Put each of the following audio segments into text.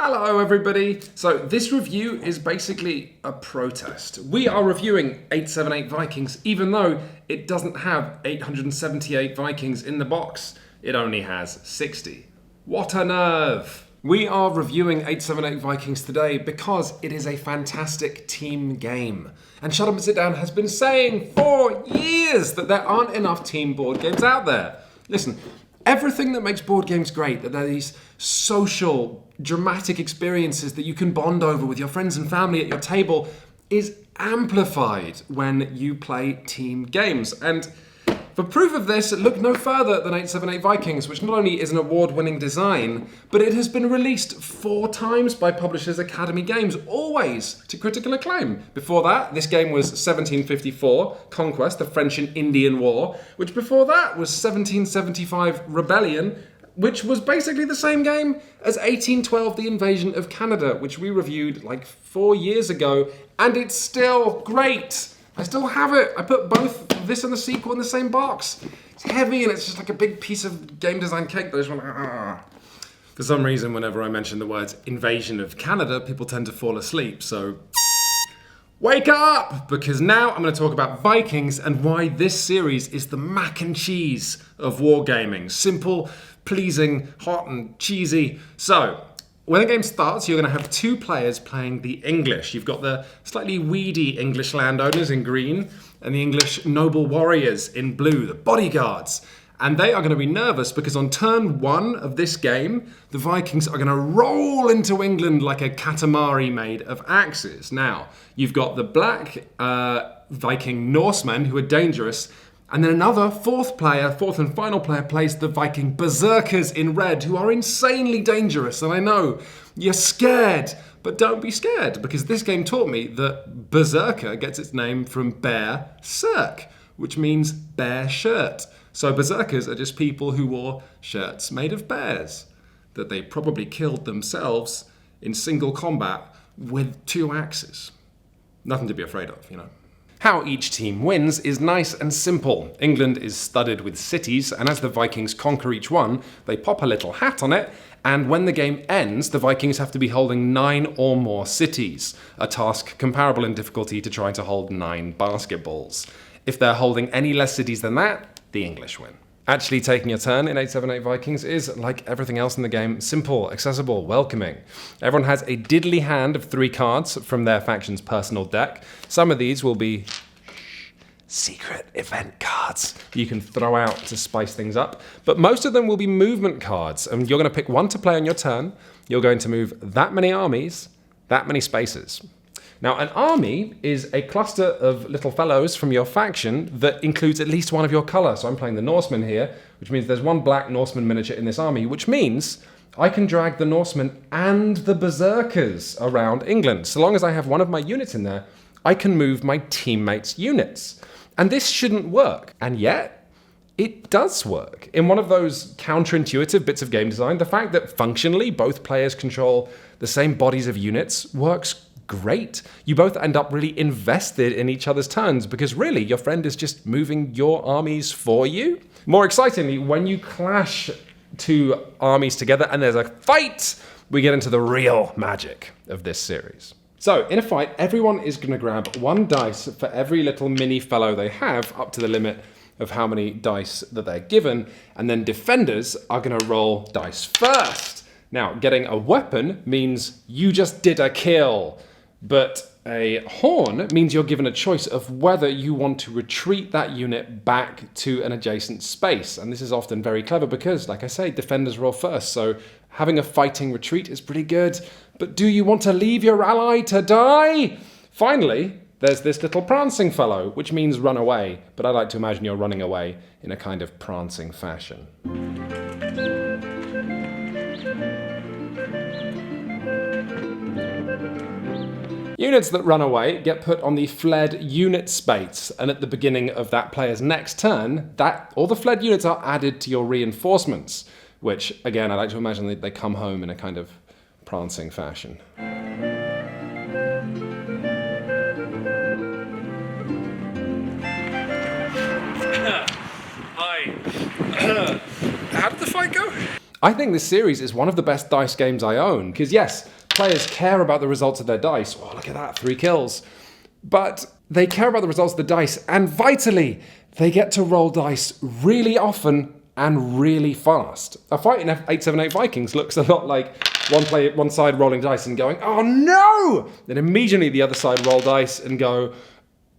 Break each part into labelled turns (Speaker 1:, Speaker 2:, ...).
Speaker 1: Hello everybody! So this review is basically a protest. We are reviewing 878 Vikings even though it doesn't have 878 Vikings in the box. It only has 60. What a nerve! We are reviewing 878 Vikings today because it is a fantastic team game. And Shut Up and Sit Down has been saying for years that there aren't enough team board games out there. Listen, everything that makes board games great, that they're these social, dramatic experiences that you can bond over with your friends and family at your table, is amplified when you play team games. And for proof of this, look no further than 878 Vikings, which not only is an award-winning design, but it has been released 4 times by Publishers Academy Games, always to critical acclaim. Before that, this game was 1754, Conquest, the French and Indian War, which before that was 1775, Rebellion, which was basically the same game as 1812, the Invasion of Canada, which we reviewed like 4 years ago, and it's still great. I still have it. I put both this and the sequel in the same box. It's heavy and it's just like a big piece of game design cake that I just want to... For some reason, whenever I mention the words Invasion of Canada, people tend to fall asleep, so... Wake up! Because now I'm going to talk about Vikings and why this series is the mac and cheese of wargaming. Simple, pleasing, hot and cheesy. So, when the game starts, you're going to have 2 players playing the English. You've got the slightly weedy English landowners in green and the English noble warriors in blue, the bodyguards. And they are going to be nervous because on turn 1 of this game, the Vikings are going to roll into England like a Katamari made of axes. Now, you've got the black Viking Norsemen who are dangerous, and then another 4th and final player plays the Viking Berserkers in red, who are insanely dangerous. And I know, you're scared, but don't be scared, because this game taught me that Berserker gets its name from bear cirque, which means bear shirt. So Berserkers are just people who wore shirts made of bears, that they probably killed themselves in single combat with 2 axes. Nothing to be afraid of, you know. How each team wins is nice and simple. England is studded with cities, and as the Vikings conquer each one, they pop a little hat on it, and when the game ends, the Vikings have to be holding 9 or more cities, a task comparable in difficulty to trying to hold 9 basketballs. If they're holding any less cities than that, the English win. Actually taking your turn in 878 Vikings is, like everything else in the game, simple, accessible, welcoming. Everyone has a diddly hand of 3 cards from their faction's personal deck. Some of these will be secret event cards you can throw out to spice things up, but most of them will be movement cards, and you're going to pick 1 to play on your turn. You're going to move that many armies, that many spaces. Now, an army is a cluster of little fellows from your faction that includes at least one of your colour. So I'm playing the Norseman here, which means there's 1 black Norseman miniature in this army, which means I can drag the Norsemen and the Berserkers around England. So long as I have one of my units in there, I can move my teammates' units. And this shouldn't work. And yet, it does work. In one of those counterintuitive bits of game design, the fact that functionally both players control the same bodies of units works great. You both end up really invested in each other's turns because really your friend is just moving your armies for you. More excitingly, when you clash 2 armies together and there's a fight, we get into the real magic of this series. So in a fight, everyone is going to grab 1 dice for every little mini fellow they have up to the limit of how many dice that they're given, and then defenders are going to roll dice first. Now, getting a weapon means you just did a kill. But a horn means you're given a choice of whether you want to retreat that unit back to an adjacent space. And this is often very clever because, like I say, defenders roll first. So having a fighting retreat is pretty good. But do you want to leave your ally to die? Finally, there's this little prancing fellow, which means run away. But I like to imagine you're running away in a kind of prancing fashion. Units that run away get put on the fled unit space, and at the beginning of that player's next turn, all the fled units are added to your reinforcements, which, again, I like to imagine that they come home in a kind of prancing fashion. Hi. How did the fight go? I think this series is one of the best dice games I own, because yes, players care about the results of their dice. Oh, look at that, 3 kills. But they care about the results of the dice, and vitally, they get to roll dice really often and really fast. A fight in 878 Vikings looks a lot like one side rolling dice and going, oh no! Then immediately the other side roll dice and go,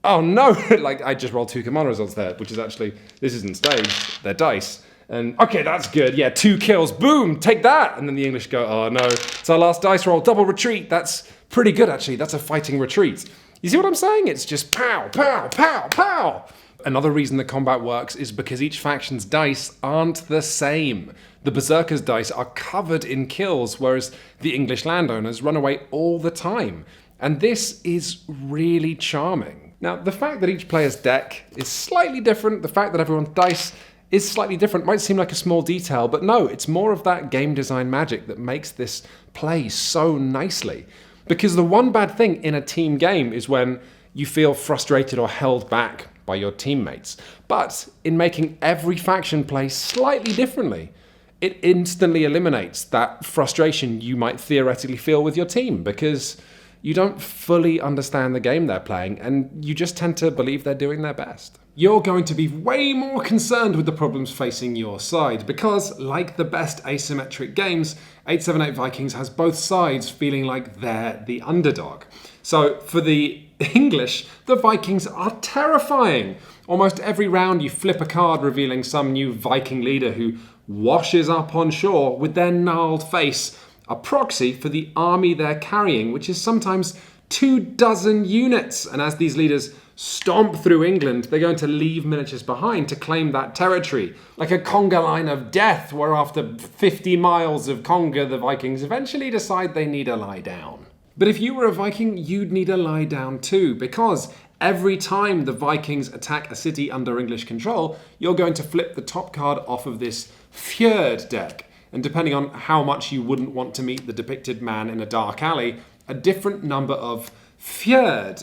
Speaker 1: oh no! Like, I just rolled 2 command results there, which is actually, this isn't staged, they're dice. And, okay, that's good, yeah, 2 kills, boom, take that! And then the English go, oh no, it's our last dice roll, double retreat, that's pretty good actually, that's a fighting retreat. You see what I'm saying? It's just pow, pow, pow, pow! Another reason the combat works is because each faction's dice aren't the same. The Berserkers' dice are covered in kills, whereas the English landowners run away all the time. And this is really charming. Now, the fact that each player's deck is slightly different, the fact that everyone's dice is slightly different might seem like a small detail, but no, it's more of that game design magic that makes this play so nicely. Because the one bad thing in a team game is when you feel frustrated or held back by your teammates. But in making every faction play slightly differently, it instantly eliminates that frustration you might theoretically feel with your team, because you don't fully understand the game they're playing and you just tend to believe they're doing their best. You're going to be way more concerned with the problems facing your side because, like the best asymmetric games, 878 Vikings has both sides feeling like they're the underdog. So for the English, the Vikings are terrifying. Almost every round you flip a card revealing some new Viking leader who washes up on shore with their gnarled face, a proxy for the army they're carrying, which is sometimes 24 units. And as these leaders stomp through England, they're going to leave miniatures behind to claim that territory. Like a conga line of death, where after 50 miles of conga, the Vikings eventually decide they need a lie down. But if you were a Viking, you'd need a lie down too, because every time the Vikings attack a city under English control, you're going to flip the top card off of this Fjord deck. And depending on how much you wouldn't want to meet the depicted man in a dark alley, a different number of Fjord,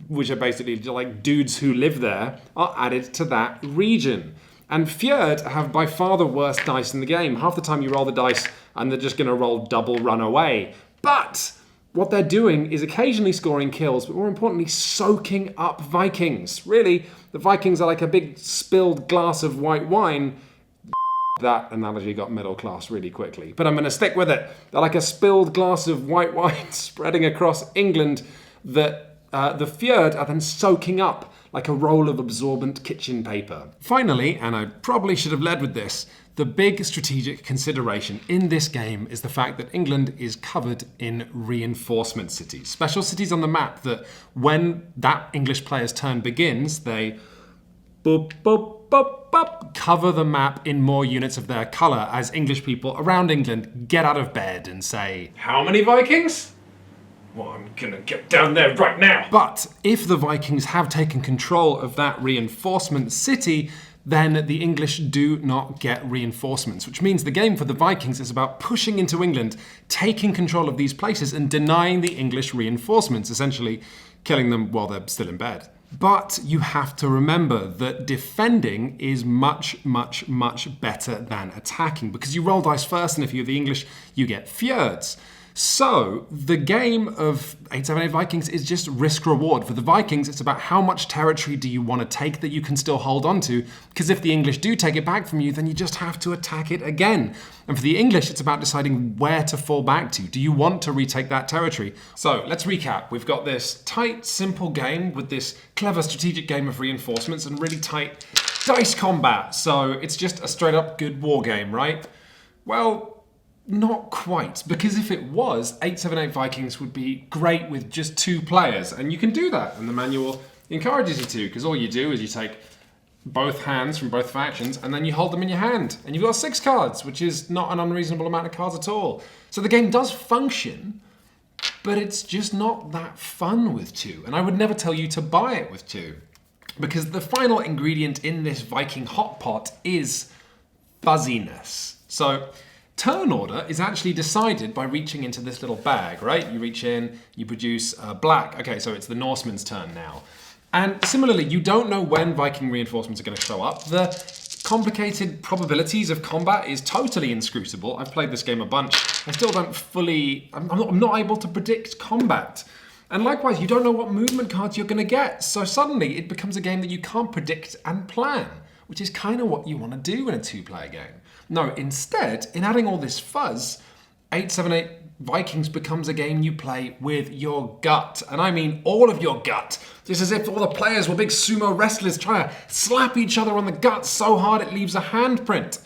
Speaker 1: which are basically like dudes who live there, are added to that region. And Fjord have by far the worst dice in the game. Half the time you roll the dice and they're just going to roll double run away. But what they're doing is occasionally scoring kills, but more importantly, soaking up Vikings. Really, the Vikings are like a big spilled glass of white wine. That analogy got middle class really quickly, but I'm going to stick with it. They're like a spilled glass of white wine spreading across England that the Fjord are then soaking up like a roll of absorbent kitchen paper. Finally, and I probably should have led with this, the big strategic consideration in this game is the fact that England is covered in reinforcement cities. Special cities on the map that when that English player's turn begins, they boop, boop, boop, boop, cover the map in more units of their colour as English people around England get out of bed and say, how many Vikings? Well, I'm gonna get down there right now. But if the Vikings have taken control of that reinforcement city, then the English do not get reinforcements, which means the game for the Vikings is about pushing into England, taking control of these places and denying the English reinforcements, essentially killing them while they're still in bed. But you have to remember that defending is much, much, much better than attacking, because you roll dice first, and if you're the English, you get fjords. So the game of 878 Vikings is just risk-reward. For the Vikings, it's about how much territory do you want to take that you can still hold on to, because if the English do take it back from you, then you just have to attack it again. And for the English, it's about deciding where to fall back to. Do you want to retake that territory? So let's recap. We've got this tight, simple game with this clever strategic game of reinforcements and really tight dice combat. So it's just a straight-up good war game, right? Well, not quite, because if it was, 878 Vikings would be great with just 2 players, and you can do that, and the manual encourages you to, because all you do is you take both hands from both factions, and then you hold them in your hand, and you've got 6 cards, which is not an unreasonable amount of cards at all. So the game does function, but it's just not that fun with 2, and I would never tell you to buy it with 2, because the final ingredient in this Viking hot pot is fuzziness. So turn order is actually decided by reaching into this little bag, right? You reach in, you produce black. Okay, so it's the Norseman's turn now. And similarly, you don't know when Viking reinforcements are going to show up. The complicated probabilities of combat is totally inscrutable. I've played this game a bunch. I still don't fully... I'm not able to predict combat. And likewise, you don't know what movement cards you're going to get. So suddenly it becomes a game that you can't predict and plan, which is kind of what you want to do in a two-player game. No, instead, in adding all this fuzz, 878 Vikings becomes a game you play with your gut. And I mean all of your gut. It's as if all the players were big sumo wrestlers trying to slap each other on the gut so hard it leaves a handprint.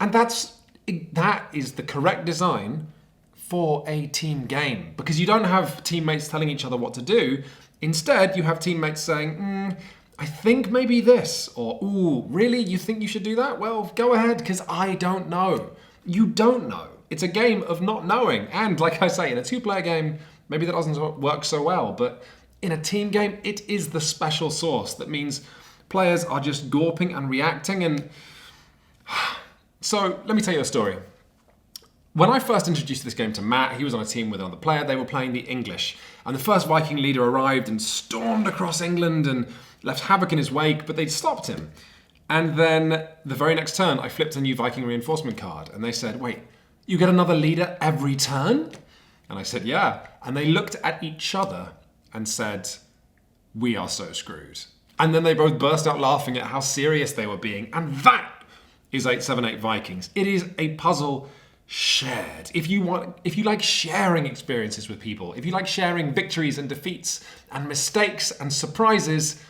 Speaker 1: And that is the correct design for a team game. Because you don't have teammates telling each other what to do. Instead, you have teammates saying, I think maybe this. Or, ooh, really? You think you should do that? Well, go ahead, because I don't know. You don't know. It's a game of not knowing. And like I say, in a two-player game, maybe that doesn't work so well. But in a team game, it is the special sauce. That means players are just gawping and reacting. And so let me tell you a story. When I first introduced this game to Matt, he was on a team with another player. They were playing the English. And the first Viking leader arrived and stormed across England and left havoc in his wake, but they'd stopped him. And then the very next turn, I flipped a new Viking reinforcement card. And they said, wait, you get another leader every turn? And I said, yeah. And they looked at each other and said, we are so screwed. And then they both burst out laughing at how serious they were being. And that is 878 Vikings. It is a puzzle shared. If you like sharing experiences with people, if you like sharing victories and defeats and mistakes and surprises,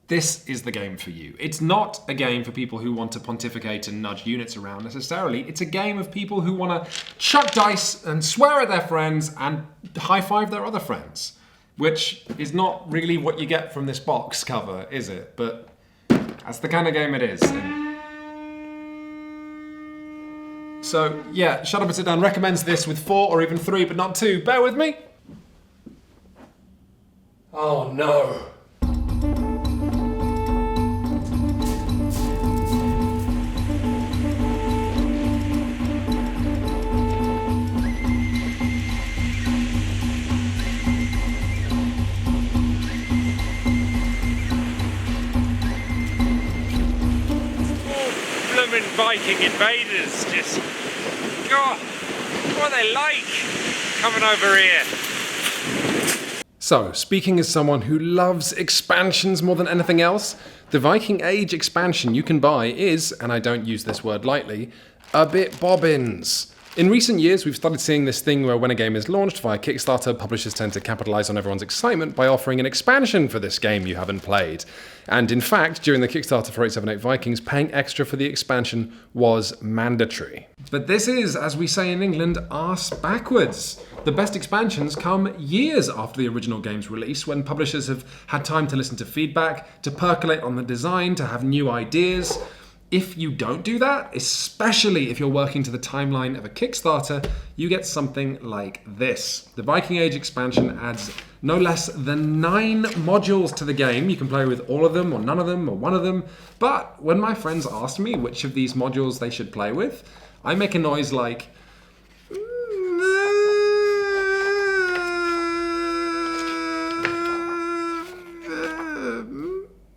Speaker 1: this is the game for you. It's not a game for people who want to pontificate and nudge units around necessarily. It's a game of people who want to chuck dice and swear at their friends and high-five their other friends, which is not really what you get from this box cover, is it? But that's the kind of game it is. So, yeah, Shut Up and Sit Down recommends this with 4 or even 3, but not 2. Bear with me. Oh, no.
Speaker 2: Viking Invaders, just, God, what are they like coming over here?
Speaker 1: So, speaking as someone who loves expansions more than anything else, the Viking Age Expansion you can buy is, and I don't use this word lightly, a bit bobbins. In recent years, we've started seeing this thing where when a game is launched via Kickstarter, publishers tend to capitalize on everyone's excitement by offering an expansion for this game you haven't played. And in fact, during the Kickstarter for 878 Vikings, paying extra for the expansion was mandatory. But this is, as we say in England, arse backwards. The best expansions come years after the original game's release, when publishers have had time to listen to feedback, to percolate on the design, to have new ideas. If you don't do that, especially if you're working to the timeline of a Kickstarter, you get something like this. The Viking Age expansion adds no less than 9 modules to the game. You can play with all of them, or none of them, or one of them. But when my friends ask me which of these modules they should play with, I make a noise like...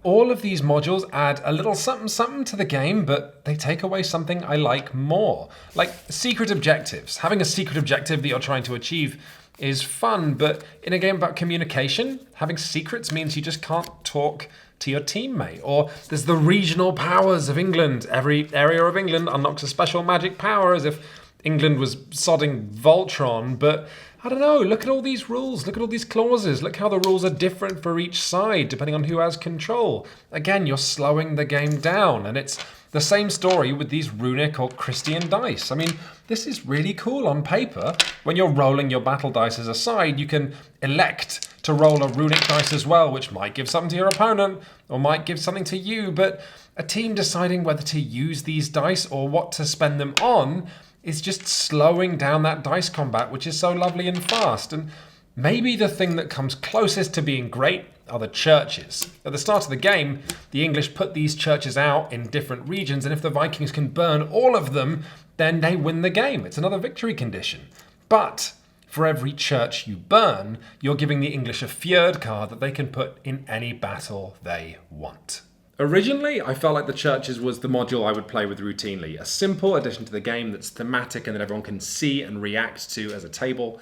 Speaker 1: All of these modules add a little something to the game, but they take away something I like more. Like secret objectives. Having a secret objective that you're trying to achieve is fun, but in a game about communication, having secrets means you just can't talk to your teammate. Or there's the regional powers of England. Every area of England unlocks a special magic power, as if England was sodding Voltron, but I don't know, look at all these rules, look at all these clauses, look how the rules are different for each side depending on who has control. Again, you're slowing the game down, and it's the same story with these runic or Christian dice. I mean, this is really cool on paper. When you're rolling your battle dice as a side, you can elect to roll a runic dice as well, which might give something to your opponent or might give something to you, but a team deciding whether to use these dice or what to spend them on is just slowing down that dice combat, which is so lovely and fast. And maybe the thing that comes closest to being great are the churches. At the start of the game, the English put these churches out in different regions, and if the Vikings can burn all of them, then they win the game. It's another victory condition. But for every church you burn, you're giving the English a fjord card that they can put in any battle they want. Originally, I felt like the churches was the module I would play with routinely. A simple addition to the game that's thematic and that everyone can see and react to as a table.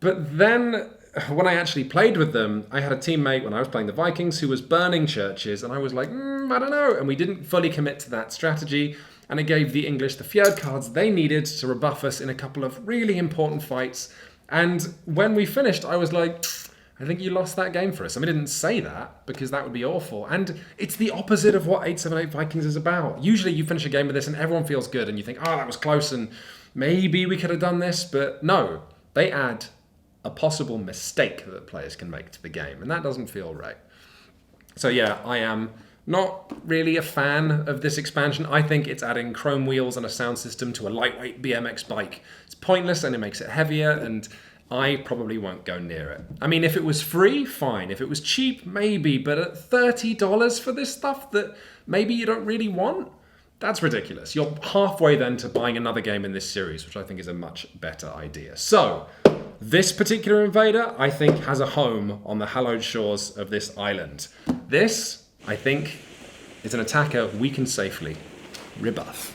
Speaker 1: But then, when I actually played with them, I had a teammate when I was playing the Vikings who was burning churches, and I was like, I don't know. And we didn't fully commit to that strategy, and it gave the English the fjord cards they needed to rebuff us in a couple of really important fights. And when we finished, I was like, I think you lost that game for us. I mean, I didn't say that because that would be awful. And it's the opposite of what 878 Vikings is about. Usually you finish a game with this and everyone feels good and you think, oh, that was close and maybe we could have done this. But no, they add a possible mistake that players can make to the game. And that doesn't feel right. So yeah, I am not really a fan of this expansion. I think it's adding chrome wheels and a sound system to a lightweight BMX bike. It's pointless and it makes it heavier, and I probably won't go near it. I mean, if it was free, fine. If it was cheap, maybe. But at $30 for this stuff that maybe you don't really want, that's ridiculous. You're halfway then to buying another game in this series, which I think is a much better idea. So, this particular invader, I think, has a home on the hallowed shores of this island. This, I think, is an attacker we can safely rebuff.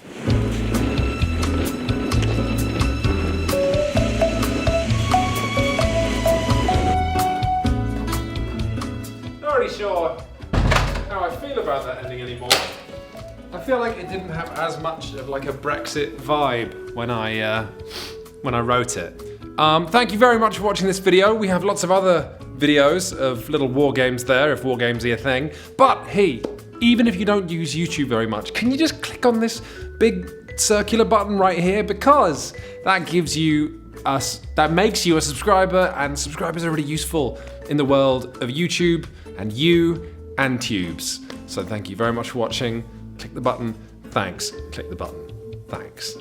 Speaker 1: Not really sure how I feel about that ending anymore. I feel like it didn't have as much of like a Brexit vibe when I wrote it. Thank you very much for watching this video. We have lots of other videos of little war games there, if war games are a thing. But hey, even if you don't use YouTube very much, can you just click on this big circular button right here? Because that gives you that makes you a subscriber, and subscribers are really useful in the world of YouTube and tubes. So thank you very much for watching. Click the button. Thanks. Click the button. Thanks.